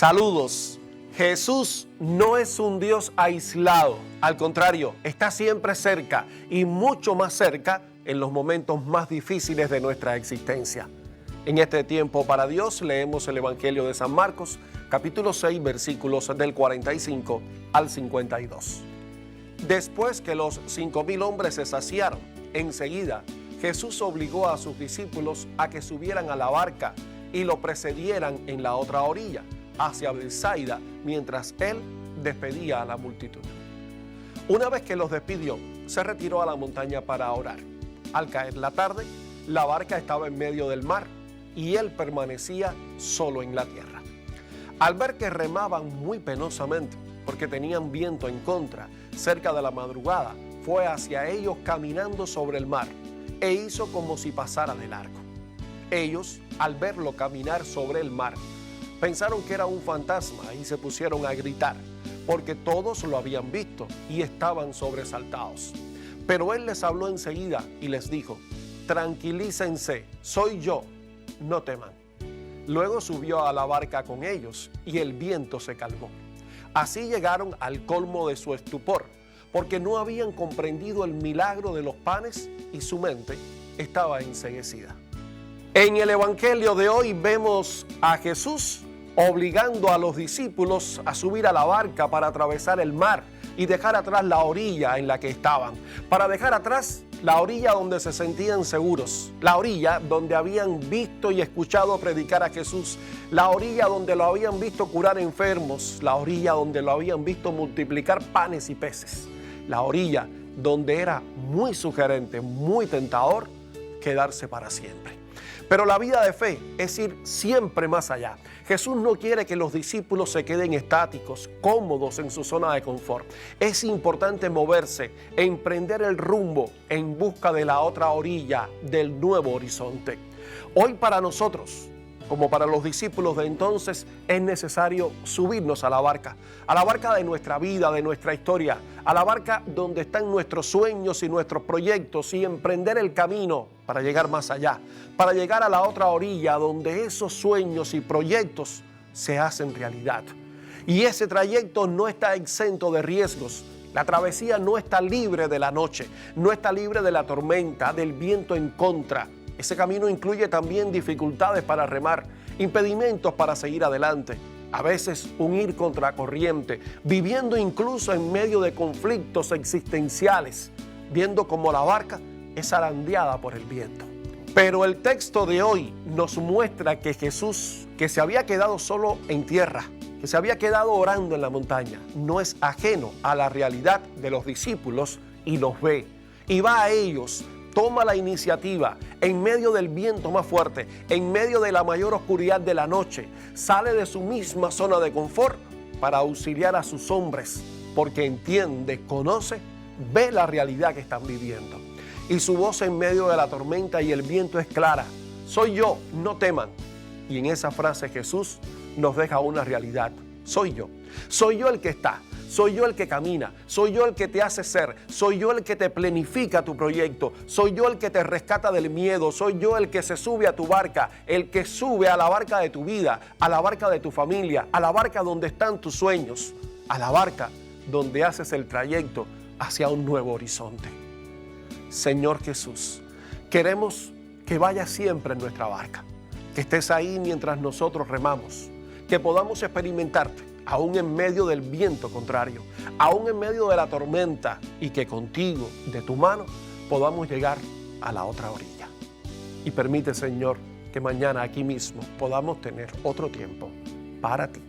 Saludos. Jesús no es un Dios aislado, al contrario, está siempre cerca y mucho más cerca en los momentos más difíciles de nuestra existencia. En este tiempo para Dios leemos el Evangelio de San Marcos, capítulo 6, versículos del 45 al 52. Después que los 5,000 hombres se saciaron, enseguida Jesús obligó a sus discípulos a que subieran a la barca y lo precedieran en la otra orilla, hacia Betsaida, mientras él despedía a la multitud. Una vez que los despidió, se retiró a la montaña para orar. Al caer la tarde, la barca estaba en medio del mar y él permanecía solo en la tierra. Al ver que remaban muy penosamente, porque tenían viento en contra, cerca de la madrugada, fue hacia ellos caminando sobre el mar e hizo como si pasara de largo. Ellos, al verlo caminar sobre el mar, pensaron que era un fantasma y se pusieron a gritar, porque todos lo habían visto y estaban sobresaltados. Pero él les habló enseguida y les dijo: tranquilícense, soy yo, no teman. Luego subió a la barca con ellos y el viento se calmó. Así llegaron al colmo de su estupor, porque no habían comprendido el milagro de los panes y su mente estaba enceguecida. En el Evangelio de hoy vemos a Jesús obligando a los discípulos a subir a la barca para atravesar el mar y dejar atrás la orilla en la que estaban, para dejar atrás la orilla donde se sentían seguros, la orilla donde habían visto y escuchado predicar a Jesús, la orilla donde lo habían visto curar enfermos, la orilla donde lo habían visto multiplicar panes y peces, la orilla donde era muy sugerente, muy tentador quedarse para siempre. Pero la vida de fe es ir siempre más allá. Jesús no quiere que los discípulos se queden estáticos, cómodos en su zona de confort. Es importante moverse, emprender el rumbo en busca de la otra orilla, del nuevo horizonte. Hoy para nosotros, como para los discípulos de entonces, es necesario subirnos a la barca de nuestra vida, de nuestra historia, a la barca donde están nuestros sueños y nuestros proyectos y emprender el camino para llegar más allá, para llegar a la otra orilla donde esos sueños y proyectos se hacen realidad. Y ese trayecto no está exento de riesgos. La travesía no está libre de la noche, no está libre de la tormenta, del viento en contra. Ese camino incluye también dificultades para remar, impedimentos para seguir adelante, a veces un ir contracorriente, viviendo incluso en medio de conflictos existenciales, viendo cómo la barca es zarandeada por el viento. Pero el texto de hoy nos muestra que Jesús, que se había quedado solo en tierra, que se había quedado orando en la montaña, no es ajeno a la realidad de los discípulos y los ve, y va a ellos. Toma la iniciativa en medio del viento más fuerte, en medio de la mayor oscuridad de la noche. Sale de su misma zona de confort para auxiliar a sus hombres, porque entiende, conoce, ve la realidad que están viviendo. Y su voz en medio de la tormenta y el viento es clara: soy yo, no teman. Y en esa frase Jesús nos deja una realidad: soy yo el que está. Soy yo el que camina, soy yo el que te hace ser, soy yo el que te planifica tu proyecto, soy yo el que te rescata del miedo, soy yo el que se sube a tu barca, el que sube a la barca de tu vida, a la barca de tu familia, a la barca donde están tus sueños, a la barca donde haces el trayecto hacia un nuevo horizonte. Señor Jesús, queremos que vayas siempre en nuestra barca, que estés ahí mientras nosotros remamos, que podamos experimentarte aún en medio del viento contrario, aún en medio de la tormenta, y que contigo, de tu mano, podamos llegar a la otra orilla. Y permite, Señor, que mañana aquí mismo podamos tener otro tiempo para ti.